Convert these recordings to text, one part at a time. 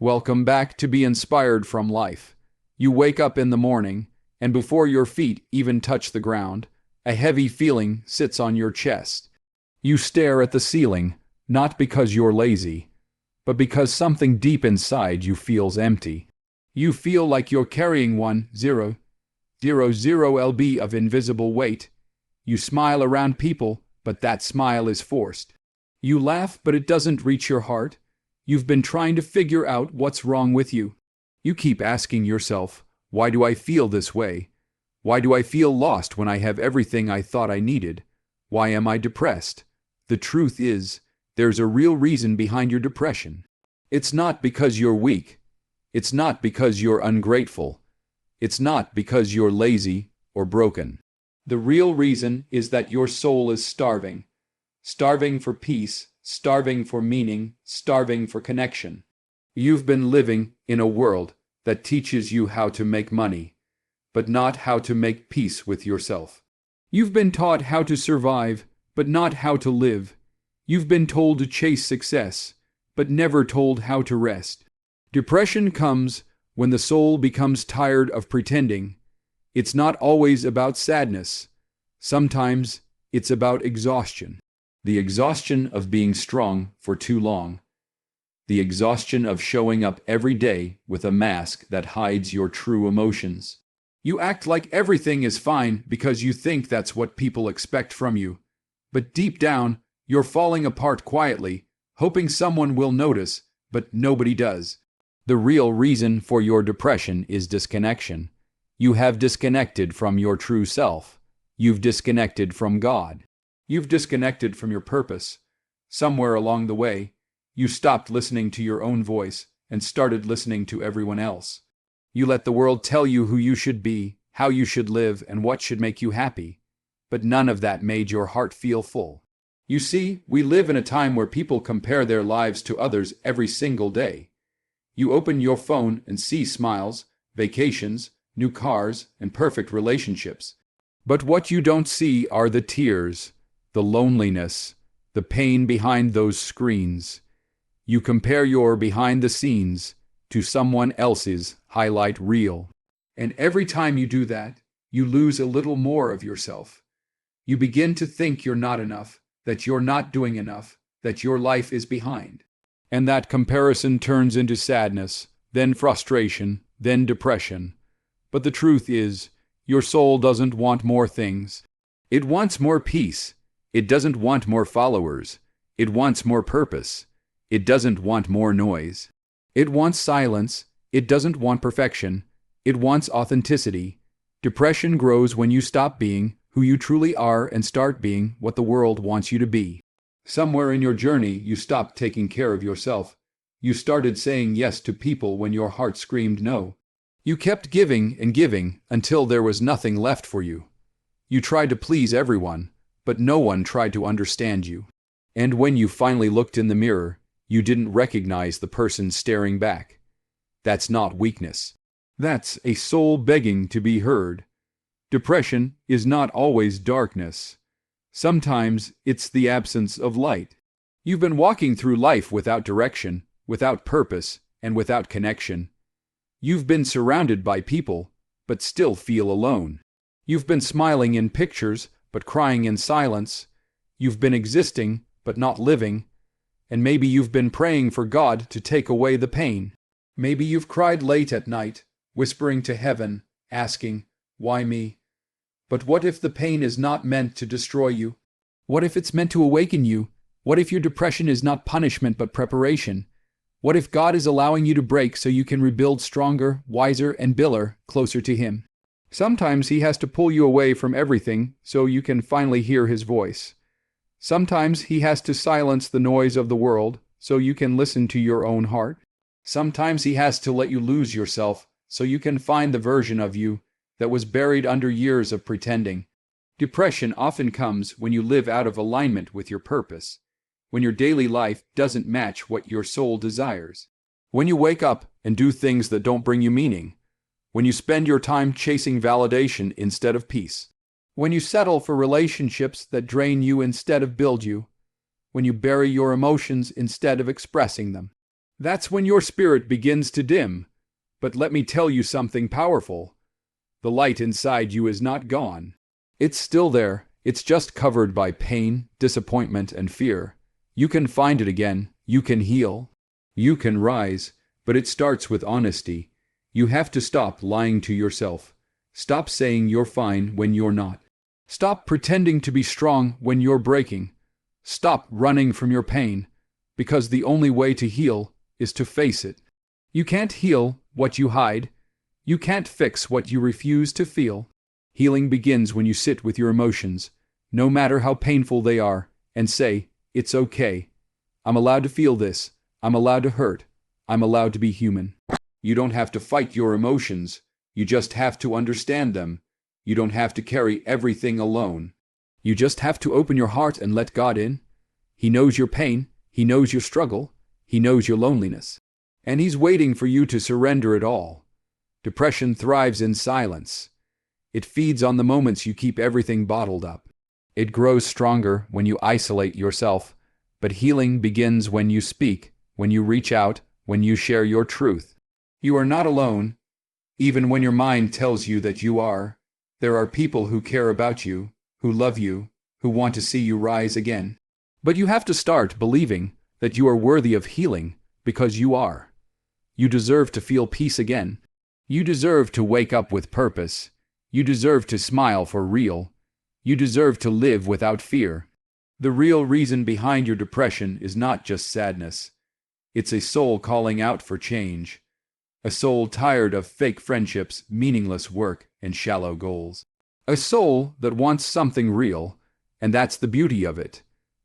Welcome back to Be Inspired from Life. You wake up in the morning, and before your feet even touch the ground, a heavy feeling sits on your chest. You stare at the ceiling, not because you're lazy, but because something deep inside you feels empty. You feel like you're carrying 1,000 lb of invisible weight. You smile around people, but that smile is forced. You laugh, but it doesn't reach your heart. You've been trying to figure out what's wrong with you. You keep asking yourself, why do I feel this way? Why do I feel lost when I have everything I thought I needed? Why am I depressed? The truth is, there's a real reason behind your depression. It's not because you're weak. It's not because you're ungrateful. It's not because you're lazy or broken. The real reason is that your soul is starving. Starving for peace, starving for meaning, starving for connection. You've been living in a world that teaches you how to make money, but not how to make peace with yourself. You've been taught how to survive, but not how to live. You've been told to chase success, but never told how to rest. Depression comes when the soul becomes tired of pretending. It's not always about sadness. Sometimes it's about exhaustion. The exhaustion of being strong for too long. The exhaustion of showing up every day with a mask that hides your true emotions. You act like everything is fine because you think that's what people expect from you. But deep down, you're falling apart quietly, hoping someone will notice, but nobody does. The real reason for your depression is disconnection. You have disconnected from your true self. You've disconnected from God. You've disconnected from your purpose. Somewhere along the way, you stopped listening to your own voice and started listening to everyone else. You let the world tell you who you should be, how you should live, and what should make you happy. But none of that made your heart feel full. You see, we live in a time where people compare their lives to others every single day. You open your phone and see smiles, vacations, new cars, and perfect relationships. But what you don't see are the tears, the loneliness, the pain behind those screens. You compare your behind the scenes to someone else's highlight reel. And every time you do that, you lose a little more of yourself. You begin to think you're not enough, that you're not doing enough, that your life is behind. And that comparison turns into sadness, then frustration, then depression. But the truth is, your soul doesn't want more things. It wants more peace. It doesn't want more followers. It wants more purpose. It doesn't want more noise. It wants silence. It doesn't want perfection. It wants authenticity. Depression grows when you stop being who you truly are and start being what the world wants you to be. Somewhere in your journey, you stopped taking care of yourself. You started saying yes to people when your heart screamed no. You kept giving and giving until there was nothing left for you. You tried to please everyone, but no one tried to understand you. And when you finally looked in the mirror, you didn't recognize the person staring back. That's not weakness. That's a soul begging to be heard. Depression is not always darkness. Sometimes it's the absence of light. You've been walking through life without direction, without purpose, and without connection. You've been surrounded by people, but still feel alone. You've been smiling in pictures, but crying in silence. You've been existing, but not living. And maybe you've been praying for God to take away the pain. Maybe you've cried late at night, whispering to heaven, asking, "Why me?" But what if the pain is not meant to destroy you? What if it's meant to awaken you? What if your depression is not punishment but preparation? What if God is allowing you to break so you can rebuild stronger, wiser, and closer to Him? Sometimes He has to pull you away from everything so you can finally hear His voice. Sometimes He has to silence the noise of the world so you can listen to your own heart. Sometimes He has to let you lose yourself so you can find the version of you that was buried under years of pretending. Depression often comes when you live out of alignment with your purpose, when your daily life doesn't match what your soul desires, when you wake up and do things that don't bring you meaning, when you spend your time chasing validation instead of peace, when you settle for relationships that drain you instead of build you, when you bury your emotions instead of expressing them. That's when your spirit begins to dim. But let me tell you something powerful. The light inside you is not gone. It's still there. It's just covered by pain, disappointment, and fear. You can find it again. You can heal. You can rise. But it starts with honesty. You have to stop lying to yourself. Stop saying you're fine when you're not. Stop pretending to be strong when you're breaking. Stop running from your pain, because the only way to heal is to face it. You can't heal what you hide. You can't fix what you refuse to feel. Healing begins when you sit with your emotions, no matter how painful they are, and say, "It's okay. I'm allowed to feel this. I'm allowed to hurt. I'm allowed to be human." You don't have to fight your emotions. You just have to understand them. You don't have to carry everything alone. You just have to open your heart and let God in. He knows your pain. He knows your struggle. He knows your loneliness. And He's waiting for you to surrender it all. Depression thrives in silence. It feeds on the moments you keep everything bottled up. It grows stronger when you isolate yourself. But healing begins when you speak, when you reach out, when you share your truth. You are not alone. Even when your mind tells you that you are, there are people who care about you, who love you, who want to see you rise again. But you have to start believing that you are worthy of healing, because you are. You deserve to feel peace again. You deserve to wake up with purpose. You deserve to smile for real. You deserve to live without fear. The real reason behind your depression is not just sadness. It's a soul calling out for change. A soul tired of fake friendships, meaningless work, and shallow goals. A soul that wants something real, and that's the beauty of it.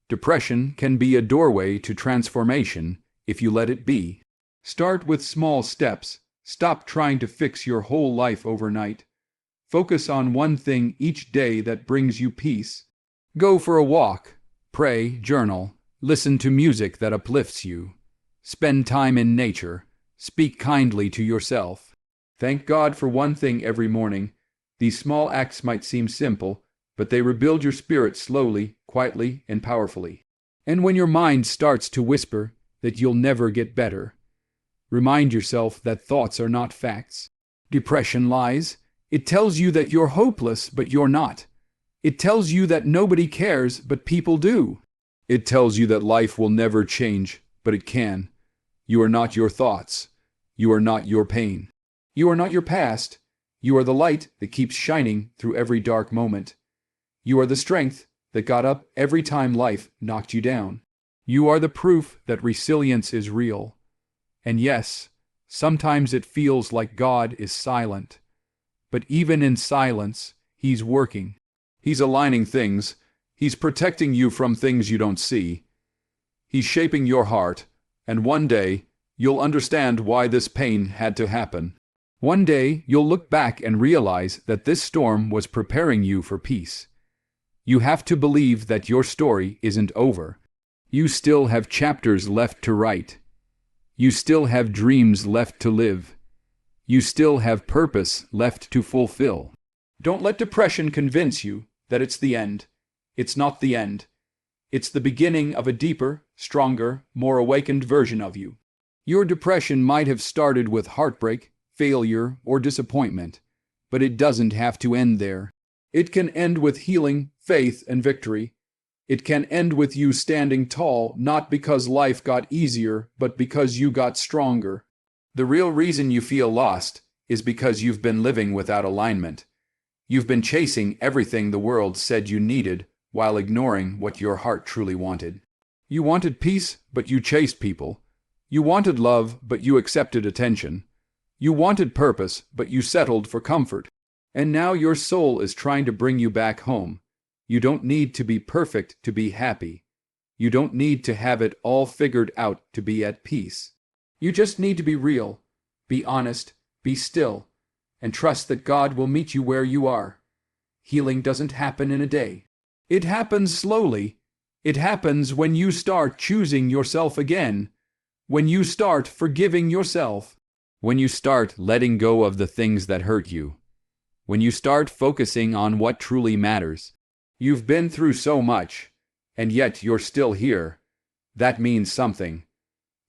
Depression can be a doorway to transformation if you let it be. Start with small steps. Stop trying to fix your whole life overnight. Focus on one thing each day that brings you peace. Go for a walk. Pray, journal. Listen to music that uplifts you. Spend time in nature. Speak kindly to yourself. Thank God for one thing every morning. These small acts might seem simple, but they rebuild your spirit slowly, quietly, and powerfully. And when your mind starts to whisper that you'll never get better, remind yourself that thoughts are not facts. Depression lies. It tells you that you're hopeless, but you're not. It tells you that nobody cares, but people do. It tells you that life will never change, but it can. You are not your thoughts. You are not your pain. You are not your past. You are the light that keeps shining through every dark moment. You are the strength that got up every time life knocked you down. You are the proof that resilience is real. And yes, sometimes it feels like God is silent. But even in silence, He's working. He's aligning things. He's protecting you from things you don't see. He's shaping your heart. And one day, you'll understand why this pain had to happen. One day, you'll look back and realize that this storm was preparing you for peace. You have to believe that your story isn't over. You still have chapters left to write. You still have dreams left to live. You still have purpose left to fulfill. Don't let depression convince you that it's the end. It's not the end. It's the beginning of a deeper, stronger, more awakened version of you. Your depression might have started with heartbreak, failure, or disappointment, but it doesn't have to end there. It can end with healing, faith, and victory. It can end with you standing tall, not because life got easier, but because you got stronger. The real reason you feel lost is because you've been living without alignment. You've been chasing everything the world said you needed, while ignoring what your heart truly wanted. You wanted peace, but you chased people. You wanted love, but you accepted attention. You wanted purpose, but you settled for comfort. And now your soul is trying to bring you back home. You don't need to be perfect to be happy. You don't need to have it all figured out to be at peace. You just need to be real, be honest, be still, and trust that God will meet you where you are. Healing doesn't happen in a day. It happens slowly. It happens when you start choosing yourself again, when you start forgiving yourself, when you start letting go of the things that hurt you, when you start focusing on what truly matters. You've been through so much, and yet you're still here. That means something.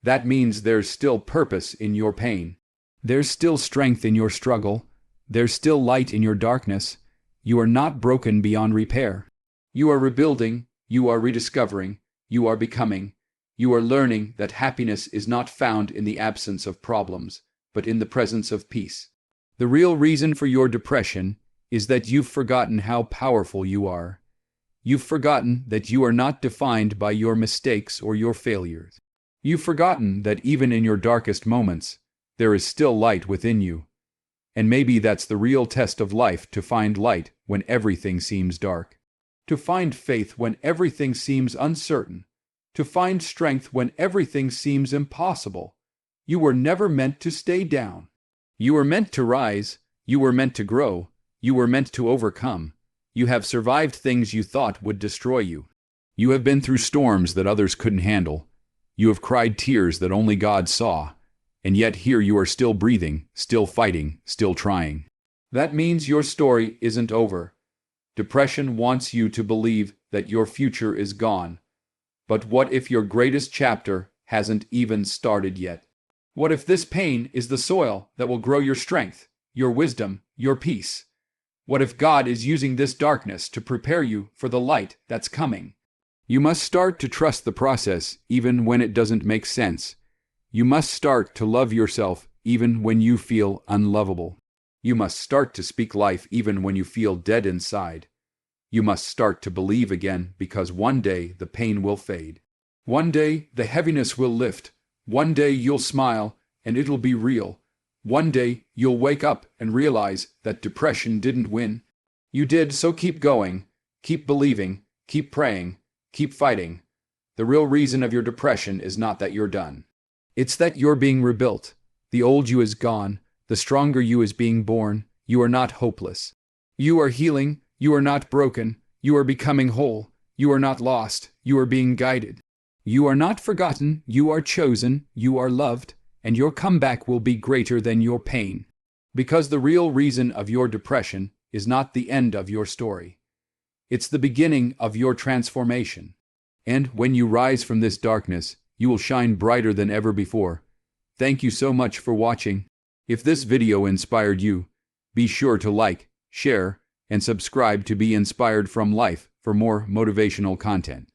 That means there's still purpose in your pain. There's still strength in your struggle. There's still light in your darkness. You are not broken beyond repair. You are rebuilding. You are rediscovering. You are becoming. You are learning that happiness is not found in the absence of problems, but in the presence of peace. The real reason for your depression is that you've forgotten how powerful you are. You've forgotten that you are not defined by your mistakes or your failures. You've forgotten that even in your darkest moments, there is still light within you. And maybe that's the real test of life, to find light when everything seems dark. To find faith when everything seems uncertain. To find strength when everything seems impossible. You were never meant to stay down. You were meant to rise. You were meant to grow. You were meant to overcome. You have survived things you thought would destroy you. You have been through storms that others couldn't handle. You have cried tears that only God saw. And yet here you are, still breathing, still fighting, still trying. That means your story isn't over. Depression wants you to believe that your future is gone. But what if your greatest chapter hasn't even started yet? What if this pain is the soil that will grow your strength, your wisdom, your peace? What if God is using this darkness to prepare you for the light that's coming? You must start to trust the process even when it doesn't make sense. You must start to love yourself even when you feel unlovable. You must start to speak life even when you feel dead inside. You must start to believe again, because one day the pain will fade. One day the heaviness will lift. One day you'll smile and it'll be real. One day you'll wake up and realize that depression didn't win. You did, so keep going, keep believing, keep praying, keep fighting. The real reason of your depression is not that you're done. It's that you're being rebuilt. The old you is gone. The stronger you is being born. You are not hopeless. You are healing. You are not broken. You are becoming whole. You are not lost. You are being guided. You are not forgotten. You are chosen. You are loved. And your comeback will be greater than your pain. Because the real reason of your depression is not the end of your story. It's the beginning of your transformation. And when you rise from this darkness, you will shine brighter than ever before. Thank you so much for watching. If this video inspired you, be sure to like, share, and subscribe to be inspired from life for more motivational content.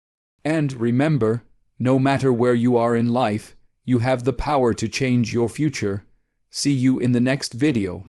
And remember, no matter where you are in life, you have the power to change your future. See you in the next video.